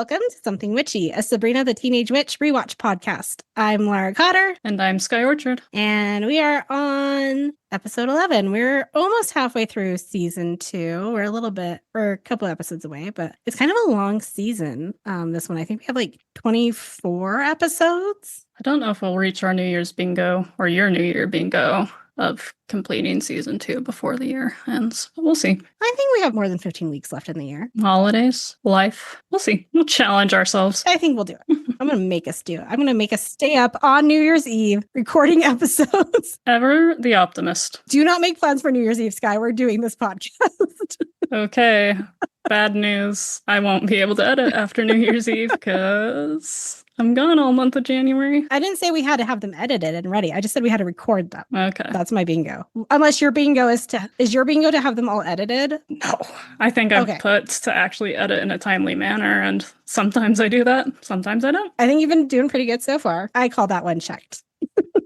welcome to Something Witchy, a Sabrina the Teenage Witch rewatch podcast. I'm Lara Cotter. And I'm Sky Orchard. And we are on episode 11. We're almost halfway through season 2. We're a couple episodes away, but it's kind of a long season. This one, I think we have like 24 episodes. I don't know if we'll reach our New Year's bingo or your New Year bingo of completing season 2 before the year ends. We'll see. I think we have more than 15 weeks left in the year. Holidays, life. We'll see. We'll challenge ourselves. I think we'll do it. I'm going to make us do it. I'm going to make us stay up on New Year's Eve recording episodes. Ever the optimist. Do not make plans for New Year's Eve, Sky. We're doing this podcast. Okay. Bad news. I won't be able to edit after New Year's Eve because I'm gone all month of January. I didn't say we had to have them edited and ready. I just said we had to record them. Okay. That's my bingo. Unless your bingo is your bingo to have them all edited? No. I think I've put to actually edit in a timely manner, and sometimes I do that. Sometimes I don't. I think you've been doing pretty good so far. I call that one checked.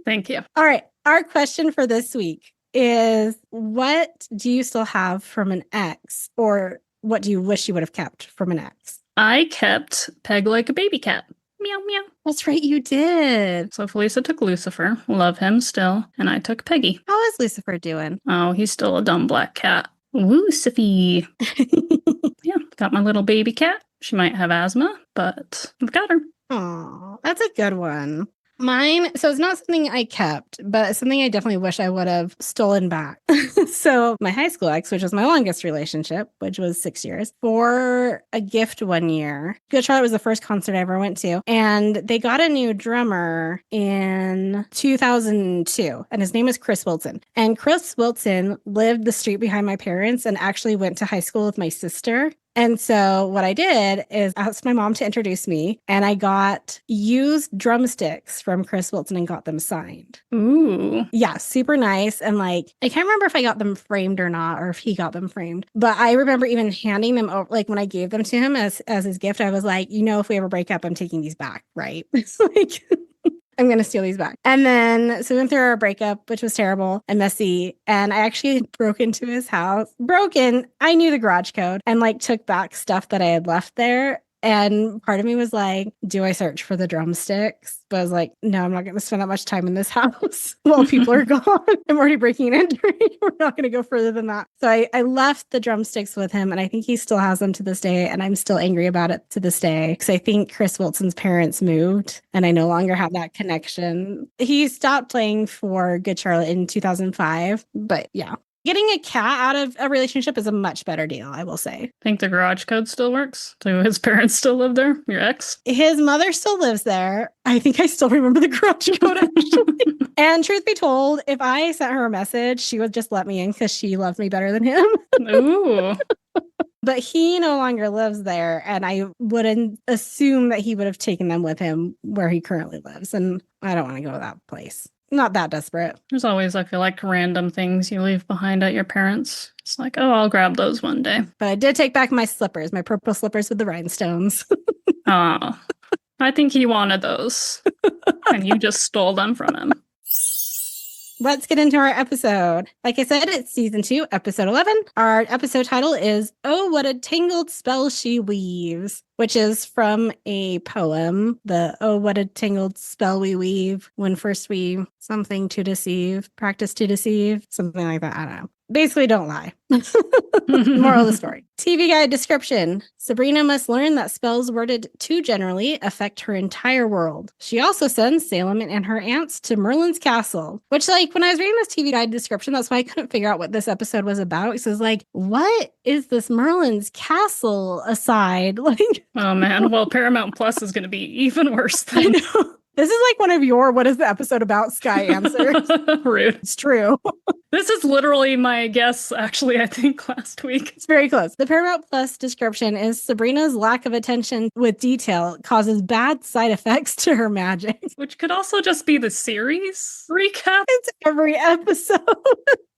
Thank you. All right. Our question for this week is, what do you still have from an ex, or what do you wish you would have kept from an ex? I kept Peg like a baby cat. Meow, meow. That's right, you did. So Felisa took Lucifer. Love him still. And I took Peggy. How is Lucifer doing? Oh, he's still a dumb black cat. Woo, Siffy. Yeah, got my little baby cat. She might have asthma, but I've got her. Oh, that's a good one. Mine, so it's not something I kept, but it's something I definitely wish I would have stolen back. So my high school ex, which was my longest relationship, which was 6 years, for a gift one year. Good Charlotte was the first concert I ever went to. And they got a new drummer in 2002, and his name is Chris Wilson. And Chris Wilson lived the street behind my parents and actually went to high school with my sister. And so what I did is asked my mom to introduce me, and I got used drumsticks from Chris Wilson and got them signed. Ooh. Yeah, super nice. And like, I can't remember if I got them framed or not, or if he got them framed. But I remember even handing them over, like when I gave them to him as his gift, I was like, if we ever break up, I'm taking these back, right? It's like... I'm going to steal these back. And then, so we went through our breakup, which was terrible and messy. And I actually broke into his house. I knew the garage code, and like took back stuff that I had left there. And part of me was like, do I search for the drumsticks? But I was like, no, I'm not going to spend that much time in this house while people are gone. I'm already breaking and entering. We're not going to go further than that. So I left the drumsticks with him, and I think he still has them to this day. And I'm still angry about it to this day because I think Chris Wilson's parents moved and I no longer have that connection. He stopped playing for Good Charlotte in 2005. But yeah. Getting a cat out of a relationship is a much better deal, I will say. Think the garage code still works? Do his parents still live there? Your ex? His mother still lives there. I think I still remember the garage code, actually. And truth be told, if I sent her a message, she would just let me in because she loved me better than him. Ooh. But he no longer lives there, and I wouldn't assume that he would have taken them with him where he currently lives. And I don't want to go to that place. Not that desperate. There's always, I feel like, random things you leave behind at your parents'. It's like, oh, I'll grab those one day. But I did take back my slippers, my purple slippers with the rhinestones. Oh, I think he wanted those. And you just stole them from him. Let's get into our episode. Like I said, it's season 2, episode 11. Our episode title is Oh, What a Tangled Spell She Weaves, which is from a poem. The Oh, what a tangled spell we weave when first we something to deceive, practice to deceive, something like that. I don't know. Basically, don't lie. Moral of the story. TV guide description. Sabrina must learn that spells worded too generally affect her entire world. She also sends Salem and her aunts to Merlin's castle, which, like, when I was reading this TV guide description, that's why I couldn't figure out what this episode was about. So it's like, what is this Merlin's castle aside? Like, oh, man. Well, Paramount Plus is going to be even worse than... I know. This is like one of your what is the episode about Sky answers. Rude. It's true. This is literally my guess, actually, I think last week. It's very close. The Paramount Plus description is Sabrina's lack of attention with detail causes bad side effects to her magic. Which could also just be the series recap. It's every episode.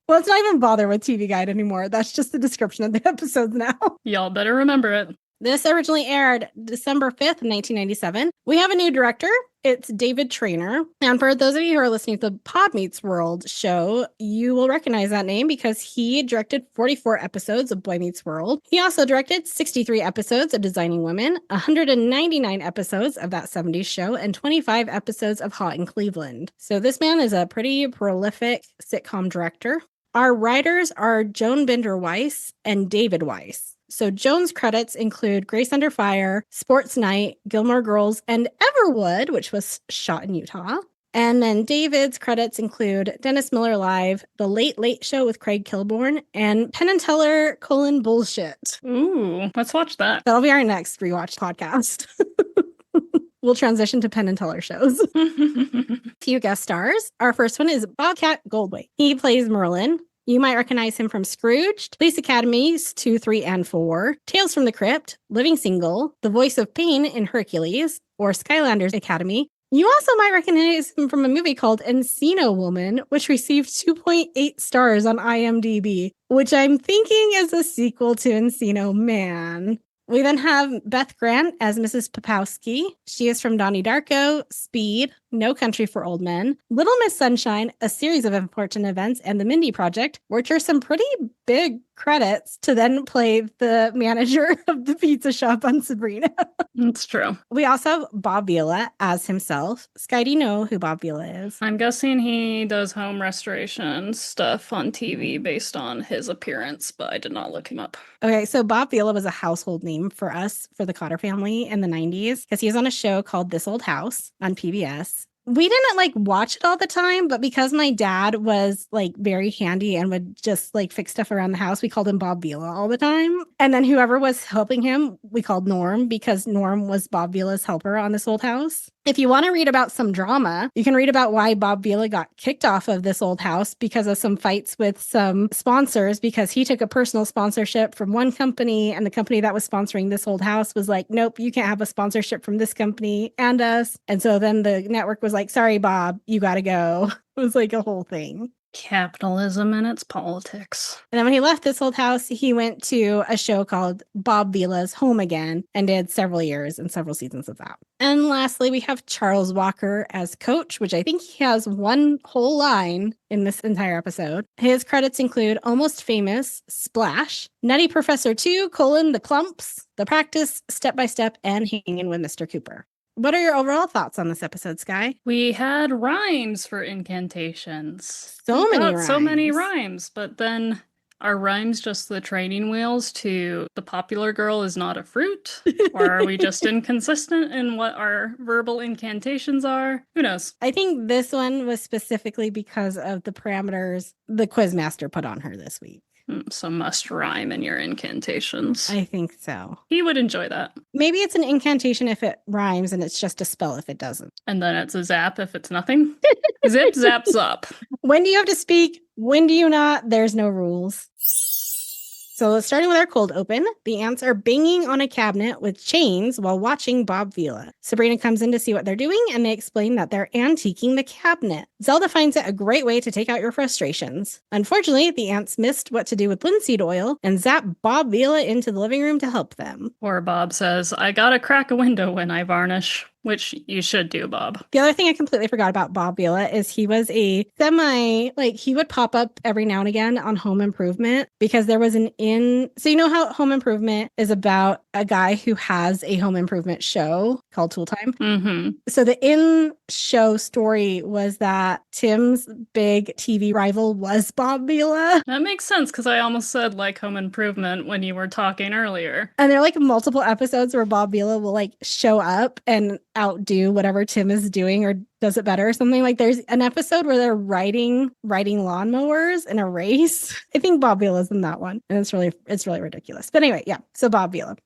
Let's not even bother with TV Guide anymore. That's just the description of the episodes now. Y'all better remember it. This originally aired December 5th, 1997. We have a new director. It's David Traynor. And for those of you who are listening to the Pod Meets World show, you will recognize that name because he directed 44 episodes of Boy Meets World. He also directed 63 episodes of Designing Women, 199 episodes of That 70s Show, and 25 episodes of Hot in Cleveland. So this man is a pretty prolific sitcom director. Our writers are Joan Binder-Weiss and David Weiss. So Joan's credits include Grace Under Fire, Sports Night, Gilmore Girls, and Everwood, which was shot in Utah. And then David's credits include Dennis Miller Live, The Late Late Show with Craig Kilborn, and Penn and Teller: Bullshit. Ooh, let's watch that. That'll be our next rewatch podcast. We'll transition to Penn and Teller shows. Few guest stars. Our first one is Bobcat Goldthwait. He plays Merlin. You might recognize him from Scrooged, Police Academies 2, 3, and 4, Tales from the Crypt, Living Single, The Voice of Pain in Hercules, or Skylanders Academy. You also might recognize him from a movie called Encino Woman, which received 2.8 stars on IMDb, which I'm thinking is a sequel to Encino Man. We then have Beth Grant as Mrs. Popowski. She is from Donnie Darko, Speed, No Country for Old Men, Little Miss Sunshine, A Series of Important Events, and The Mindy Project, which are some pretty big credits to then play the manager of the pizza shop on Sabrina. It's true. We also have Bob Vila as himself. Sky, do you know who Bob Vila is? I'm guessing he does home restoration stuff on TV based on his appearance, but I did not look him up. Okay, so Bob Vila was a household name for us, for the Cotter family in the 90s, because he was on a show called This Old House on PBS. We didn't watch it all the time, but because my dad was very handy and would just fix stuff around the house, we called him Bob Vila all the time. And then whoever was helping him, we called Norm, because Norm was Bob Vila's helper on This Old House. If you want to read about some drama, you can read about why Bob Vila got kicked off of This Old House because of some fights with some sponsors, because he took a personal sponsorship from one company and the company that was sponsoring This Old House was like, nope, you can't have a sponsorship from this company and us. And so then the network was like, sorry, Bob, you got to go. It was a whole thing. Capitalism and its politics. And then when he left This Old House, he went to a show called Bob Vila's Home Again and did several years and several seasons of that. And lastly, we have Charles Walker as Coach, which I think he has one whole line in this entire episode. His credits include Almost Famous, Splash, Nutty Professor 2, The Clumps, The Practice, Step by Step, and Hanging with Mr. Cooper. What are your overall thoughts on this episode, Sky? We had rhymes for incantations. So many rhymes, but then are rhymes just the training wheels to the popular girl is not a fruit? Or are we just inconsistent in what our verbal incantations are? Who knows? I think this one was specifically because of the parameters the quizmaster put on her this week. So must rhyme in your incantations. I think so. He would enjoy that. Maybe it's an incantation if it rhymes and it's just a spell if it doesn't. And then it's a zap if it's nothing. Zip, zap, zap. When do you have to speak? When do you not? There's no rules. So starting with our cold open, the ants are banging on a cabinet with chains while watching Bob Vila. Sabrina comes in to see what they're doing, and they explain that they're antiquing the cabinet. Zelda finds it a great way to take out your frustrations. Unfortunately, the ants missed what to do with linseed oil and zap Bob Vila into the living room to help them. Or Bob says, I gotta crack a window when I varnish. Which you should do, Bob. The other thing I completely forgot about Bob Vila is he was a he would pop up every now and again on Home Improvement because there was so you know how Home Improvement is about a guy who has a home improvement show called Tool Time? Mm-hmm. So the in-show story was that Tim's big TV rival was Bob Vila. That makes sense because I almost said Home Improvement when you were talking earlier. And there are multiple episodes where Bob Vila will show up and outdo whatever Tim is doing or does it better or something. There's an episode where they're riding lawnmowers in a race. I think Bob Vila's in that one. And it's really ridiculous. But anyway, yeah. So Bob Vila.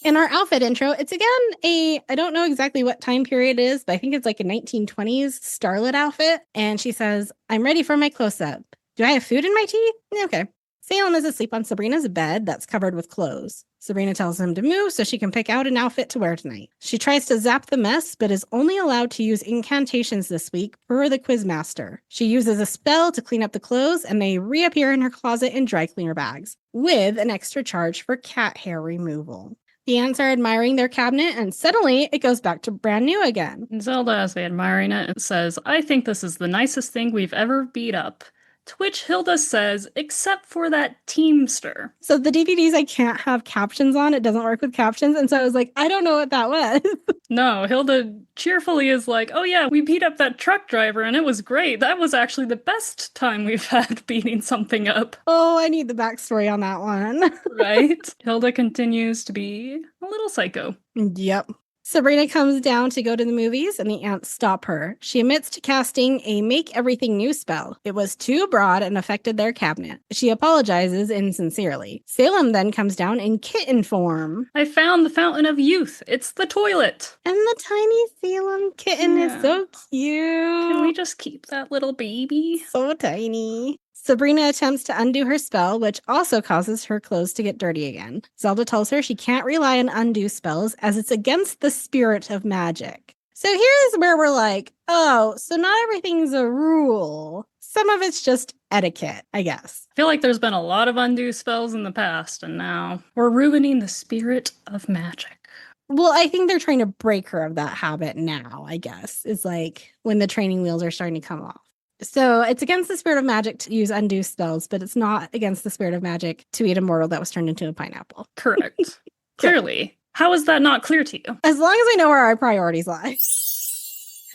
In our outfit intro, it's again I don't know exactly what time period it is, but I think it's a 1920s starlet outfit. And she says, I'm ready for my close-up. Do I have food in my tea? Okay. Salem is asleep on Sabrina's bed that's covered with clothes. Sabrina tells him to move so she can pick out an outfit to wear tonight. She tries to zap the mess, but is only allowed to use incantations this week per the quizmaster. She uses a spell to clean up the clothes, and they reappear in her closet in dry cleaner bags, with an extra charge for cat hair removal. The ants are admiring their cabinet, and suddenly it goes back to brand new again. Zelda, as they admiring it, says, I think this is the nicest thing we've ever beat up. To which Hilda says, except for that Teamster. So the DVDs I can't have captions on. It doesn't work with captions. And so I was like, I don't know what that was. No, Hilda cheerfully is like, oh yeah, we beat up that truck driver and it was great. That was actually the best time we've had beating something up. Oh, I need the backstory on that one. Right? Hilda continues to be a little psycho. Yep. Sabrina comes down to go to the movies, and the ants stop her. She admits to casting a make everything new spell. It was too broad and affected their cabinet. She apologizes insincerely. Salem then comes down in kitten form. I found the fountain of youth. It's the toilet. And the tiny Salem kitten is so cute. Can we just keep that little baby? So tiny. Sabrina attempts to undo her spell, which also causes her clothes to get dirty again. Zelda tells her she can't rely on undo spells as it's against the spirit of magic. So here's where we're like, oh, so not everything's a rule. Some of it's just etiquette, I guess. I feel like there's been a lot of undo spells in the past, and now we're ruining the spirit of magic. Well, I think they're trying to break her of that habit now, I guess. It's like when the training wheels are starting to come off. So it's against the spirit of magic to use undo spells, but it's not against the spirit of magic to eat a mortal that was turned into a pineapple. Correct. Clearly. How is that not clear to you? As long as we know where our priorities lie.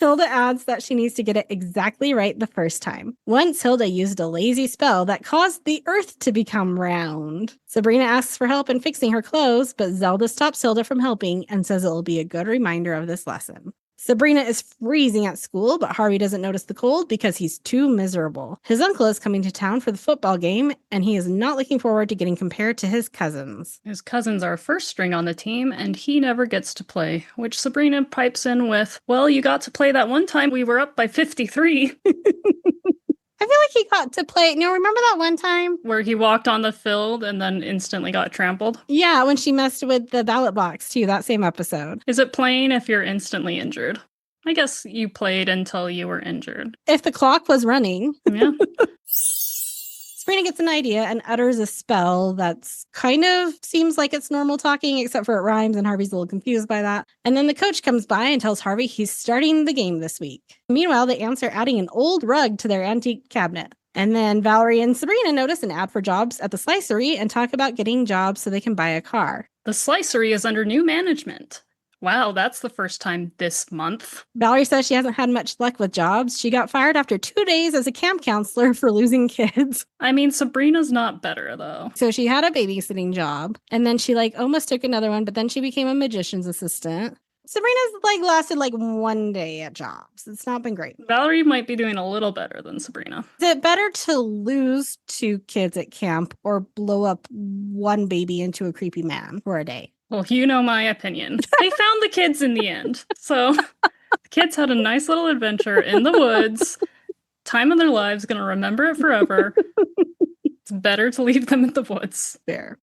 Hilda adds that she needs to get it exactly right the first time. Once Hilda used a lazy spell that caused the earth to become round. Sabrina asks for help in fixing her clothes, but Zelda stops Hilda from helping and says it will be a good reminder of this lesson. Sabrina is freezing at school, but Harvey doesn't notice the cold because he's too miserable. His uncle is coming to town for the football game, and he is not looking forward to getting compared to his cousins. His cousins are first string on the team, and he never gets to play, which Sabrina pipes in with, well, you got to play that one time we were up by 53. I feel like he got to play. No, remember that one time? Where he walked on the field and then instantly got trampled? Yeah, when she messed with the ballot box, too, that same episode. Is it playing if you're instantly injured? I guess you played until you were injured. If the clock was running. Yeah. Sabrina gets an idea and utters a spell that's kind of seems like it's normal talking, except for it rhymes, and Harvey's a little confused by that. And then the coach comes by and tells Harvey he's starting the game this week. Meanwhile, the ants are adding an old rug to their antique cabinet. And then Valerie and Sabrina notice an ad for jobs at the slicery and talk about getting jobs so they can buy a car. The slicery is under new management. Wow, that's the first time this month. Valerie says she hasn't had much luck with jobs. She got fired after 2 days as a camp counselor for losing kids. I mean, Sabrina's not better, though. So she had a babysitting job, and then she almost took another one, but then she became a magician's assistant. Sabrina's lasted 1 day at jobs. It's not been great. Valerie might be doing a little better than Sabrina. Is it better to lose 2 kids at camp or blow up 1 baby into a creepy man for a day? Well, you know my opinion. They found the kids in the end. So the kids had a nice little adventure in the woods. Time of their lives, gonna remember it forever. It's better to leave them in the woods. Fair.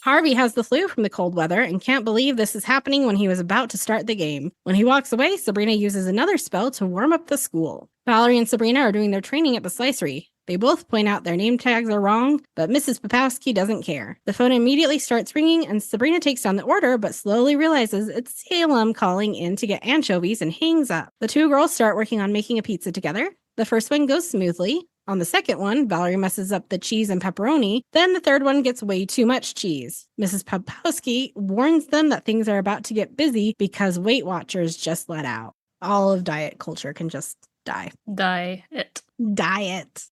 Harvey has the flu from the cold weather and can't believe this is happening when he was about to start the game. When he walks away, Sabrina uses another spell to warm up the school. Valerie and Sabrina are doing their training at the slicery. They both point out their name tags are wrong, but Mrs. Popowski doesn't care. The phone immediately starts ringing, and Sabrina takes down the order, but slowly realizes it's Salem calling in to get anchovies and hangs up. The 2 girls start working on making a pizza together. The first one goes smoothly. On the second one, Valerie messes up the cheese and pepperoni. Then the third one gets way too much cheese. Mrs. Popowski warns them that things are about to get busy because Weight Watchers just let out. All of diet culture can just die. Diet.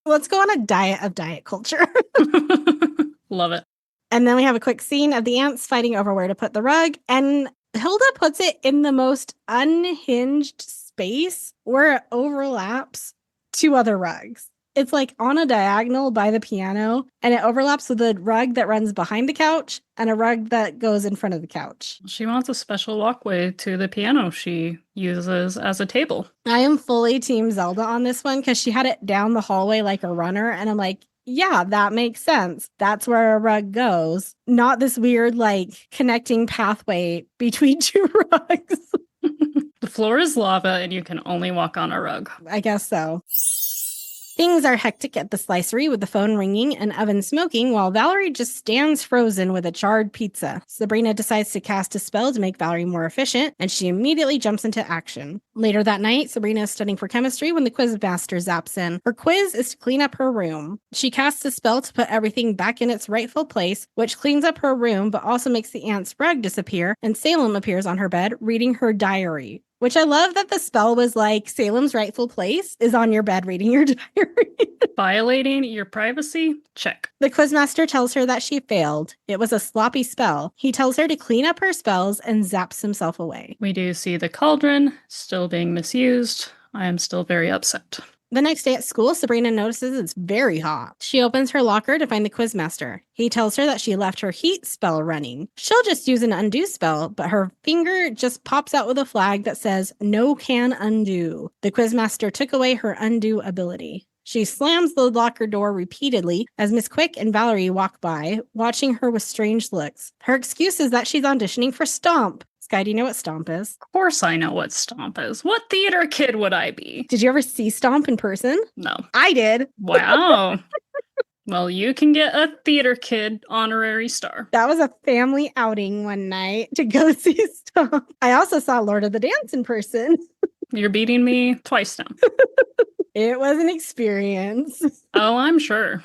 Let's go on a diet of diet culture. Love it. And then we have a quick scene of the ants fighting over where to put the rug. And Hilda puts it in the most unhinged space where it overlaps 2 other rugs. It's on a diagonal by the piano, and it overlaps with a rug that runs behind the couch and a rug that goes in front of the couch. She wants a special walkway to the piano she uses as a table. I am fully Team Zelda on this one because she had it down the hallway like a runner, and I'm like, yeah, that makes sense. That's where a rug goes. Not this weird, like, connecting pathway between two rugs. The floor is lava and you can only walk on a rug. I guess so. Things are hectic at the slicery with the phone ringing and oven smoking while Valerie just stands frozen with a charred pizza. Sabrina decides to cast a spell to make Valerie more efficient, and she immediately jumps into action. Later that night, Sabrina is studying for chemistry when the quiz master zaps in. Her quiz is to clean up her room. She casts a spell to put everything back in its rightful place, which cleans up her room but also makes the aunt's rug disappear, and Salem appears on her bed reading her diary. Which I love that the spell was like, Salem's rightful place is on your bed reading your diary. Violating your privacy? Check. The quizmaster tells her that she failed. It was a sloppy spell. He tells her to clean up her spells and zaps himself away. We do see the cauldron still being misused. I am still very upset. The next day at school, Sabrina notices it's very hot. She opens her locker to find the quizmaster. He tells her that she left her heat spell running. She'll just use an undo spell, but her finger just pops out with a flag that says, "No can undo." The quizmaster took away her undo ability. She slams the locker door repeatedly as Miss Quick and Valerie walk by, watching her with strange looks. Her excuse is that she's auditioning for Stomp. Sky, do you know what Stomp is? Of course I know what Stomp is. What theater kid would I be? Did you ever see Stomp in person? No. I did. Wow. Well, you can get a theater kid honorary star. That was a family outing one night to go see Stomp. I also saw Lord of the Dance in person. You're beating me twice now. It was an experience. Oh, I'm sure.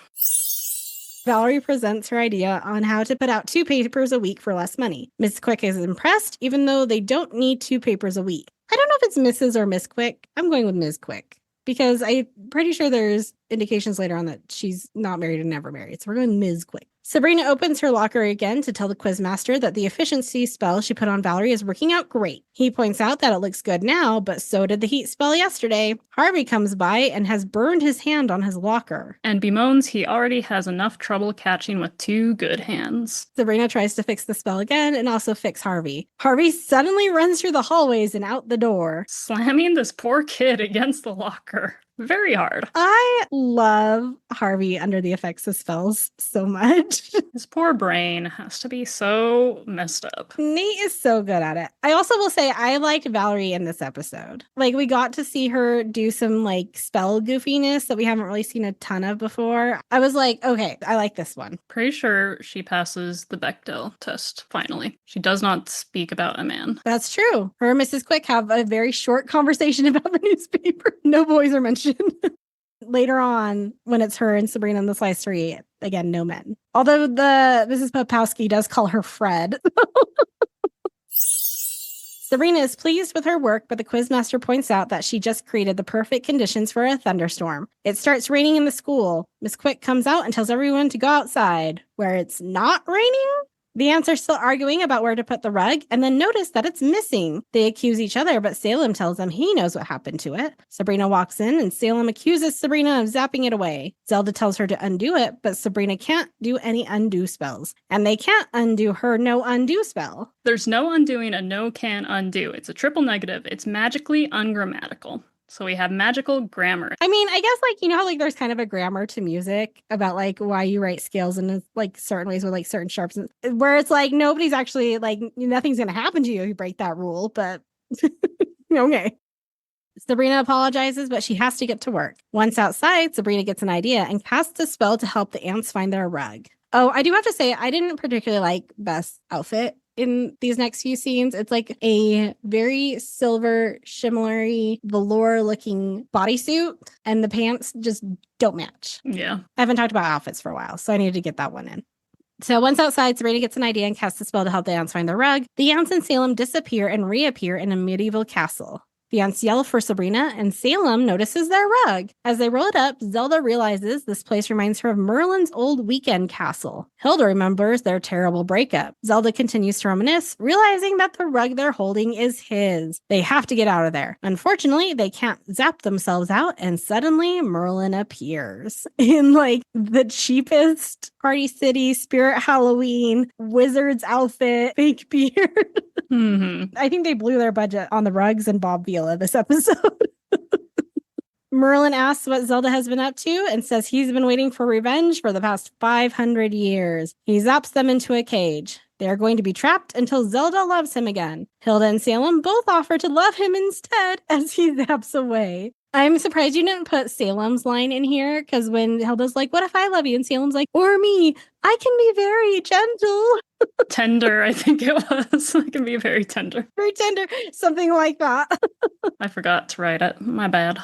Valerie presents her idea on how to put out 2 papers a week for less money. Miss Quick is impressed, even though they don't need 2 papers a week. I don't know if it's Mrs. or Miss Quick. I'm going with Ms. Quick because I'm pretty sure there's indications later on that she's not married and never married. So we're going Ms. Quick. Sabrina opens her locker again to tell the quizmaster that the efficiency spell she put on Valerie is working out great. He points out that it looks good now, but so did the heat spell yesterday. Harvey comes by and has burned his hand on his locker. And bemoans he already has enough trouble catching with 2 good hands. Sabrina tries to fix the spell again and also fix Harvey. Harvey suddenly runs through the hallways and out the door. Slamming this poor kid against the locker. Very hard. I love Harvey under the effects of spells so much. His poor brain has to be so messed up. Nate is so good at it. I also will say I liked Valerie in this episode. Like, we got to see her do some like spell goofiness that we haven't really seen a ton of before. I was like, okay, I like this one. Pretty sure she passes the Bechdel test, finally. She does not speak about a man. That's true. Her and Mrs. Quick have a very short conversation about the newspaper. No boys are mentioned. Later on, when it's her and Sabrina in the slicery, again, no men. Although the Mrs. Popowski does call her Fred. Sabrina is pleased with her work, but the quizmaster points out that she just created the perfect conditions for a thunderstorm. It starts raining in the school. Miss Quick comes out and tells everyone to go outside, where it's not raining. The ants are still arguing about where to put the rug and then notice that it's missing. They accuse each other, but Salem tells them he knows what happened to it. Sabrina walks in and Salem accuses Sabrina of zapping it away. Zelda tells her to undo it, but Sabrina can't do any undo spells. And they can't undo her no undo spell. There's no undoing a no can undo. It's a triple negative. It's magically ungrammatical. So we have magical grammar. I mean, I guess, like, you know how, like, there's kind of a grammar to music about, like, why you write scales in, like, certain ways with, like, certain sharps, and, where it's, like, nobody's actually, like, nothing's going to happen to you if you break that rule, but okay. Sabrina apologizes, but she has to get to work. Once outside, Sabrina gets an idea and casts a spell to help the ants find their rug. Oh, I do have to say, I didn't particularly like Beth's outfit in these next few scenes. It's like a very silver, shimmery, velour-looking bodysuit, and the pants just don't match. Yeah. I haven't talked about outfits for a while, so I needed to get that one in. So once outside, Sabrina gets an idea and casts a spell to help the ants find their rug. The ants in Salem disappear and reappear in a medieval castle. The ants yell for Sabrina, and Salem notices their rug. As they roll it up, Zelda realizes this place reminds her of Merlin's old weekend castle. Hilda remembers their terrible breakup. Zelda continues to reminisce, realizing that the rug they're holding is his. They have to get out of there. Unfortunately, they can't zap themselves out, and suddenly Merlin appears in, like, the cheapest Party City, Spirit Halloween, wizard's outfit, fake beard. Mm-hmm. I think they blew their budget on the rugs and Bob Vila this episode. Merlin asks what Zelda has been up to and says he's been waiting for revenge for the past 500 years. He zaps them into a cage. They're going to be trapped until Zelda loves him again. Hilda and Salem both offer to love him instead as he zaps away. I'm surprised you didn't put Salem's line in here, because when Hilda's like, what if I love you? And Salem's like, or me, I can be very gentle. Tender, I think it was. I can be very tender. Very tender. Something like that. I forgot to write it. My bad.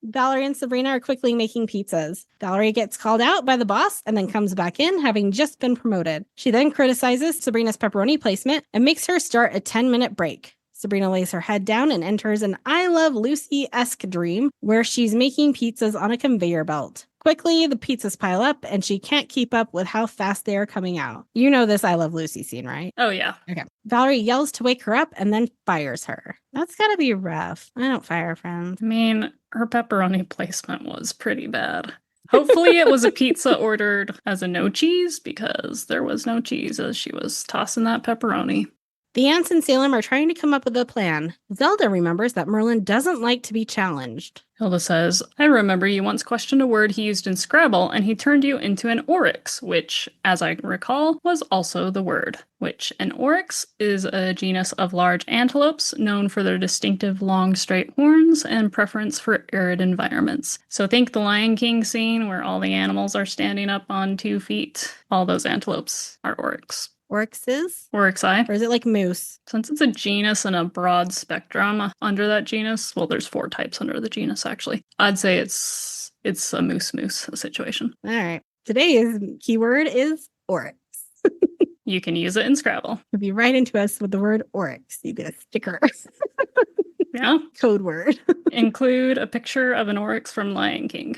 Valerie and Sabrina are quickly making pizzas. Valerie gets called out by the boss and then comes back in, having just been promoted. She then criticizes Sabrina's pepperoni placement and makes her start a 10-minute break. Sabrina lays her head down and enters an I Love Lucy-esque dream where she's making pizzas on a conveyor belt. Quickly, the pizzas pile up, and she can't keep up with how fast they are coming out. You know this I Love Lucy scene, right? Oh, yeah. Okay. Valerie yells to wake her up and then fires her. That's gotta be rough. I don't fire friends. I mean, her pepperoni placement was pretty bad. Hopefully it was a pizza ordered as a no cheese, because there was no cheese as she was tossing that pepperoni. The aunts in Salem are trying to come up with a plan. Zelda remembers that Merlin doesn't like to be challenged. Hilda says, I remember you once questioned a word he used in Scrabble, and he turned you into an oryx, which, as I recall, was also the word. Which, an oryx is a genus of large antelopes known for their distinctive long straight horns and preference for arid environments. So think the Lion King scene where all the animals are standing up on 2 feet. All those antelopes are oryx. Oryxes? Oryxi. Or is it like moose? Since it's a genus and a broad spectrum under that genus, well, there's 4 types under the genus, actually. I'd say it's a moose situation. All right. Today's keyword is oryx. You can use it in Scrabble. If you write into us with the word oryx, you get a sticker. Yeah. Code word. Include a picture of an oryx from Lion King.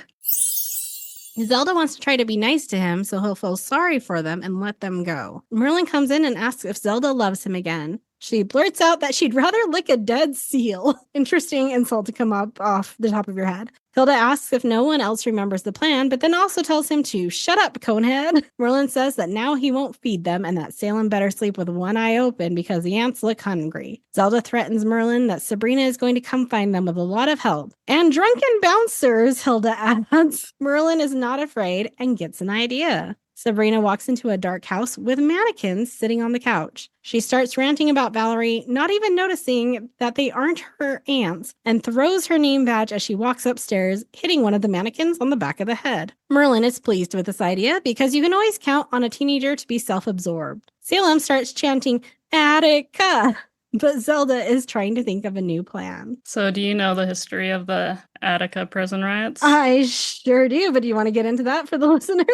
Zelda wants to try to be nice to him so he'll feel sorry for them and let them go. Merlin comes in and asks if Zelda loves him again. She blurts out that she'd rather lick a dead seal. Interesting insult to come up off the top of your head. Hilda asks if no one else remembers the plan, but then also tells him to shut up, Conehead. Merlin says that now he won't feed them and that Salem better sleep with one eye open because the ants look hungry. Zelda threatens Merlin that Sabrina is going to come find them with a lot of help. And drunken bouncers, Hilda adds. Merlin is not afraid and gets an idea. Sabrina walks into a dark house with mannequins sitting on the couch. She starts ranting about Valerie, not even noticing that they aren't her aunts, and throws her name badge as she walks upstairs, hitting one of the mannequins on the back of the head. Merlin is pleased with this idea because you can always count on a teenager to be self-absorbed. Salem starts chanting, Attica! But Zelda is trying to think of a new plan. So do you know the history of the Attica prison riots? I sure do, but do you want to get into that for the listeners?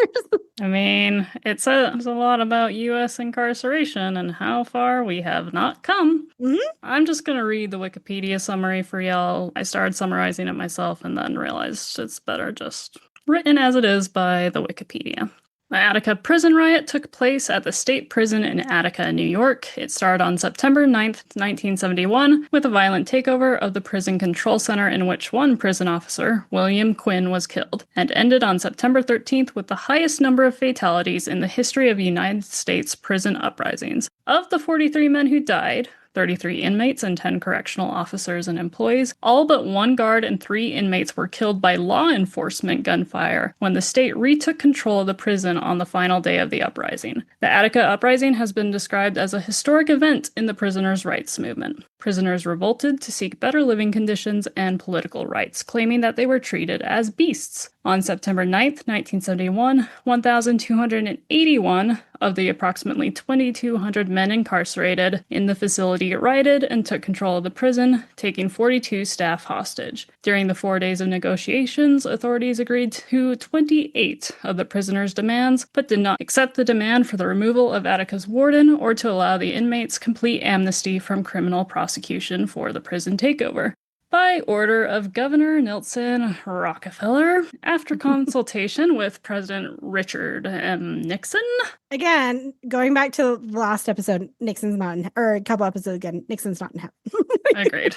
I mean, it says a lot about U.S. incarceration and how far we have not come. Mm-hmm. I'm just going to read the Wikipedia summary for y'all. I started summarizing it myself and then realized it's better just written as it is by the Wikipedia. The Attica prison riot took place at the state prison in Attica, New York. It started on September 9th, 1971, with a violent takeover of the prison control center in which one prison officer, William Quinn, was killed, and ended on September 13th with the highest number of fatalities in the history of United States prison uprisings. Of the 43 men who died, 33 inmates and 10 correctional officers and employees, all but 1 guard and 3 inmates were killed by law enforcement gunfire when the state retook control of the prison on the final day of the uprising. The Attica uprising has been described as a historic event in the prisoners' rights movement. Prisoners revolted to seek better living conditions and political rights, claiming that they were treated as beasts. On September 9th, 1971, 1,281 of the approximately 2,200 men incarcerated in the facility rioted and took control of the prison, taking 42 staff hostage. During the 4 days of negotiations, authorities agreed to 28 of the prisoners' demands, but did not accept the demand for the removal of Attica's warden or to allow the inmates complete amnesty from criminal prosecution for the prison takeover. By order of Governor Nelson Rockefeller, after consultation with President Richard M. Nixon. Again, going back to the last episode, Nixon's not in, or a couple episodes again, Nixon's not in heaven. Agreed.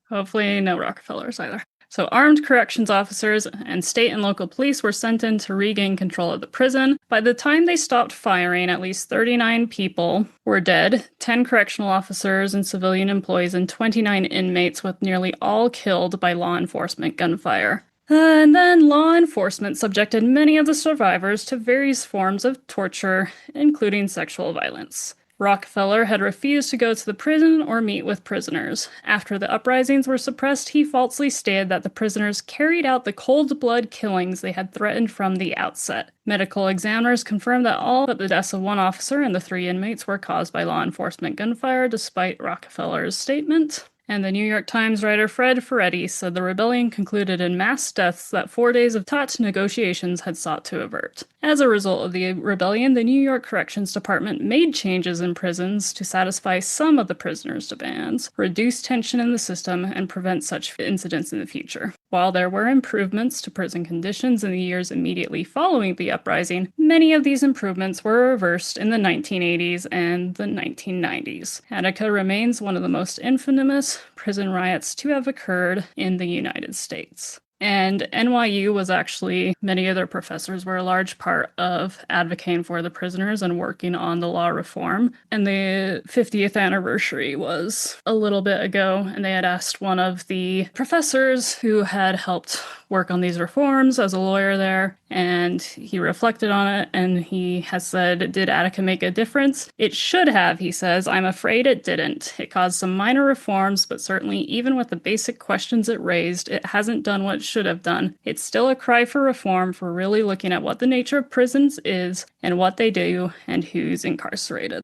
Hopefully no Rockefellers either. So armed corrections officers and state and local police were sent in to regain control of the prison. By the time they stopped firing, at least 39 people were dead, 10 correctional officers and civilian employees, and 29 inmates, with nearly all killed by law enforcement gunfire. And then law enforcement subjected many of the survivors to various forms of torture, including sexual violence. Rockefeller had refused to go to the prison or meet with prisoners. After the uprisings were suppressed, he falsely stated that the prisoners carried out the cold blood killings they had threatened from the outset. Medical examiners confirmed that all but the deaths of one officer and the 3 inmates were caused by law enforcement gunfire, despite Rockefeller's statement. And the New York Times writer Fred Ferretti said the rebellion concluded in mass deaths that 4 days of taut negotiations had sought to avert. As a result of the rebellion, the New York Corrections Department made changes in prisons to satisfy some of the prisoners' demands, reduce tension in the system, and prevent such incidents in the future. While there were improvements to prison conditions in the years immediately following the uprising, many of these improvements were reversed in the 1980s and the 1990s. Attica remains one of the most infamous prison riots to have occurred in the United States. And NYU was actually, many of their professors were a large part of advocating for the prisoners and working on the law reform. And the 50th anniversary was a little bit ago, and they had asked one of the professors who had helped work on these reforms as a lawyer there, and he reflected on it, and he has said, "Did Attica make a difference? It should have," he says. "I'm afraid it didn't. It caused some minor reforms, but certainly even with the basic questions it raised, it hasn't done what it should have done. It's still a cry for reform, for really looking at what the nature of prisons is, and what they do, and who's incarcerated."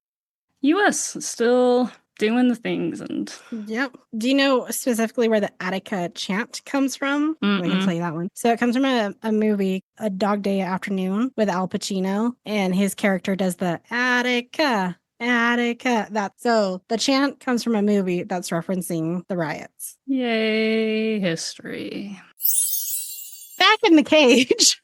US still doing the things, and Yep. Do you know specifically where the Attica chant comes from? I can tell you that one. So it comes from a movie, A Dog Day Afternoon, with Al Pacino, and his character does the Attica, Attica. So the chant comes from a movie that's referencing the riots. Yay, history. Back in the cage.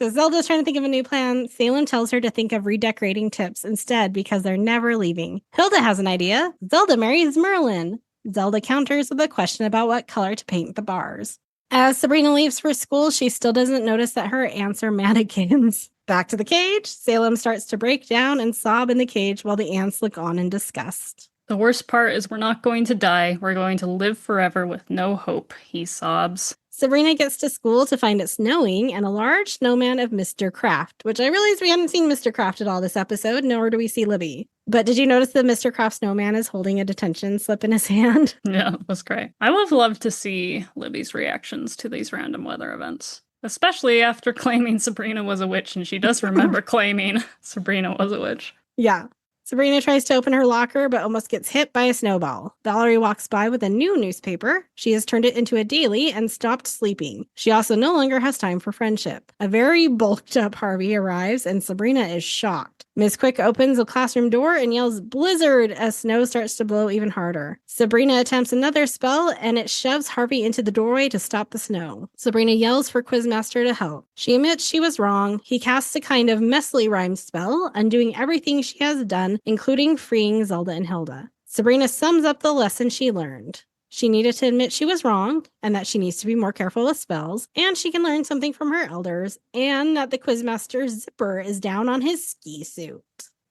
So Zelda's trying to think of a new plan. Salem tells her to think of redecorating tips instead because they're never leaving. Hilda has an idea. Zelda marries Merlin. Zelda counters with a question about what color to paint the bars. As Sabrina leaves for school, she still doesn't notice that her ants are mannequins. Back to the cage, Salem starts to break down and sob in the cage while the ants look on in disgust. "The worst part is we're not going to die. We're going to live forever with no hope," he sobs. Sabrina gets to school to find it snowing and a large snowman of Mr. Kraft, which I realize we haven't seen Mr. Kraft at all this episode, nor do we see Libby. But did you notice that Mr. Kraft snowman is holding a detention slip in his hand? Yeah, it was great. I would have loved to see Libby's reactions to these random weather events, especially after claiming Sabrina was a witch, and she does remember claiming Sabrina was a witch. Yeah. Sabrina tries to open her locker, but almost gets hit by a snowball. Valerie walks by with a new newspaper. She has turned it into a daily and stopped sleeping. She also no longer has time for friendship. A very bulked up Harvey arrives, and Sabrina is shocked. Miss Quick opens the classroom door and yells "Blizzard" as snow starts to blow even harder. Sabrina attempts another spell, and it shoves Harvey into the doorway to stop the snow. Sabrina yells for Quizmaster to help. She admits she was wrong. He casts a kind of messily rhymed spell, undoing everything she has done, including freeing Zelda and Hilda. Sabrina sums up the lesson she learned. She needed to admit she was wrong, and that she needs to be more careful with spells, and she can learn something from her elders, and that the Quizmaster's zipper is down on his ski suit.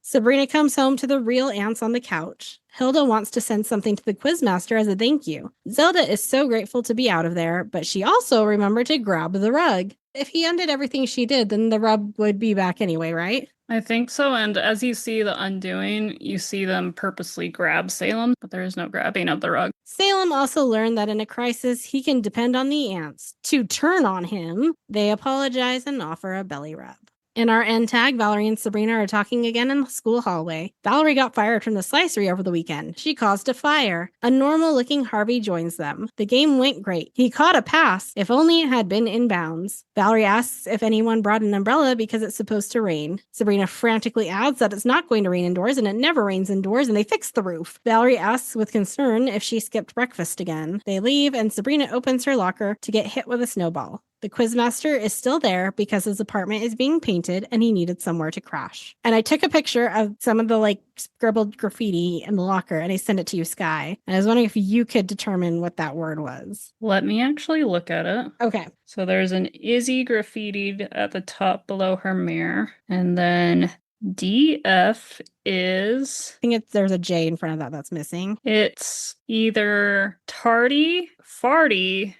Sabrina comes home to the real ants on the couch. Hilda wants to send something to the Quizmaster as a thank you. Zelda is so grateful to be out of there, but she also remembered to grab the rug. If he undid everything she did, then the rug would be back anyway, right? I think so, and as you see the undoing, you see them purposely grab Salem, but there is no grabbing of the rug. Salem also learned that in a crisis, he can depend on the ants to turn on him. They apologize and offer a belly rub. In our end tag, Valerie and Sabrina are talking again in the school hallway. Valerie got fired from the slicery over the weekend. She caused a fire. A normal-looking Harvey joins them. The game went great. He caught a pass, if only it had been in bounds. Valerie asks if anyone brought an umbrella because it's supposed to rain. Sabrina frantically adds that it's not going to rain indoors and it never rains indoors and they fixed the roof. Valerie asks with concern if she skipped breakfast again. They leave and Sabrina opens her locker to get hit with a snowball. The Quizmaster is still there because his apartment is being painted and he needed somewhere to crash. And I took a picture of some of the scribbled graffiti in the locker and I sent it to you, Sky. And I was wondering if you could determine what that word was. Let me actually look at it. Okay. So there's an Izzy graffitied at the top below her mirror. And then DF is... I think there's a J in front of that that's missing. It's either tardy, farty,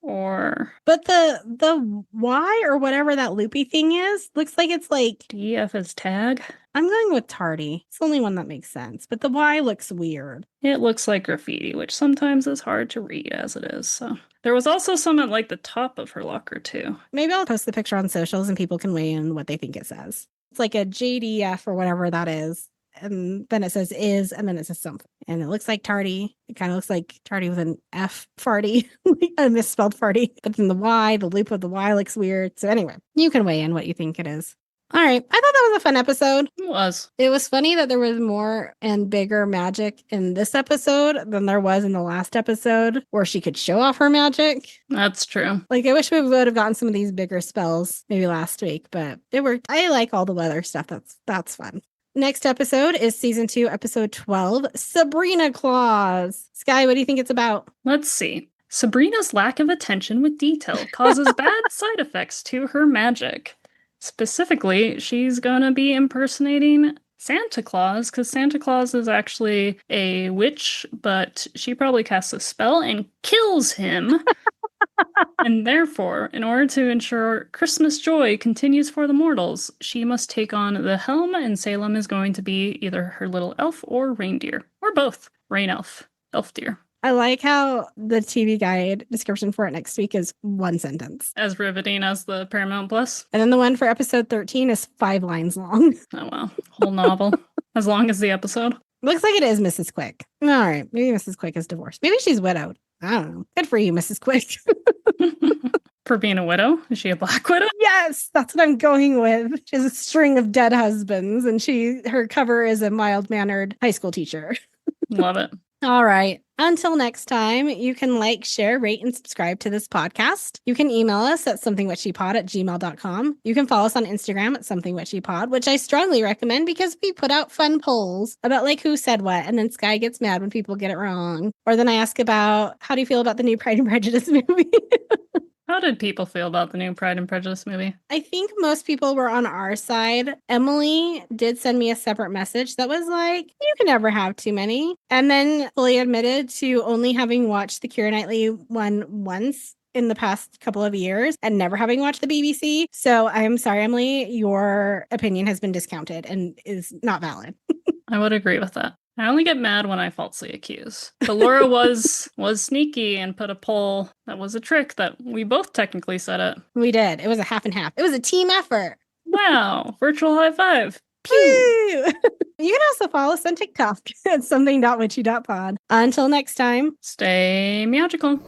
Or But the Y or whatever that loopy thing is, looks like it's like DF as tag. I'm going with tardy. It's the only one that makes sense. But the Y looks weird. It looks like graffiti, which sometimes is hard to read as it is. So there was also some at like the top of her locker too. Maybe I'll post the picture on socials and people can weigh in what they think it says. It's like a JDF or whatever that is. And then it says is, and then it says something. And it looks like tardy. It kind of looks like tardy with an F, farty, a misspelled farty. But then the Y, the loop of the Y looks weird. So anyway, you can weigh in what you think it is. All right. I thought that was a fun episode. It was. It was funny that there was more and bigger magic in this episode than there was in the last episode where she could show off her magic. That's true. Like, I wish we would have gotten some of these bigger spells maybe last week, but it worked. I like all the weather stuff. That's fun. Next episode is season 2, episode 12, Sabrina Claus. Sky, what do you think it's about? Let's see. Sabrina's lack of attention with detail causes bad side effects to her magic. Specifically, she's gonna be impersonating Santa Claus, because Santa Claus is actually a witch, but she probably casts a spell and kills him. And therefore, in order to ensure Christmas joy continues for the mortals, she must take on the helm, and Salem is going to be either her little elf or reindeer, or both. Rain elf, elf deer. I like how the TV guide description for it next week is 1 sentence. As riveting as the Paramount Plus. And then the one for episode 13 is 5 lines long. Oh, wow. Whole novel. As long as the episode. Looks like it is Mrs. Quick. All right. Maybe Mrs. Quick is divorced. Maybe she's widowed. I don't know. Good for you, Mrs. Quick. For being a widow? Is she a black widow? Yes, that's what I'm going with. She has a string of dead husbands, and her cover is a mild-mannered high school teacher. Love it. All right. Until next time, you can like, share, rate, and subscribe to this podcast. You can email us at somethingwitchypod@gmail.com. You can follow us on Instagram at somethingwitchypod, which I strongly recommend because we put out fun polls about like who said what, and then Sky gets mad when people get it wrong. Or then I ask about how do you feel about the new Pride and Prejudice movie? How did people feel about the new Pride and Prejudice movie? I think most people were on our side. Emily did send me a separate message that was like, you can never have too many. And then fully admitted to only having watched the Keira Knightley one once in the past couple of years and never having watched the BBC. So I'm sorry, Emily, your opinion has been discounted and is not valid. I would agree with that. I only get mad when I falsely accuse. But Laura was sneaky and put a poll that was a trick that we both technically set it. We did. It was a half and half. It was a team effort. Wow. Virtual high five. Pew. You can also follow us on TikTok at something.witchy.pod. Until next time, Stay magical.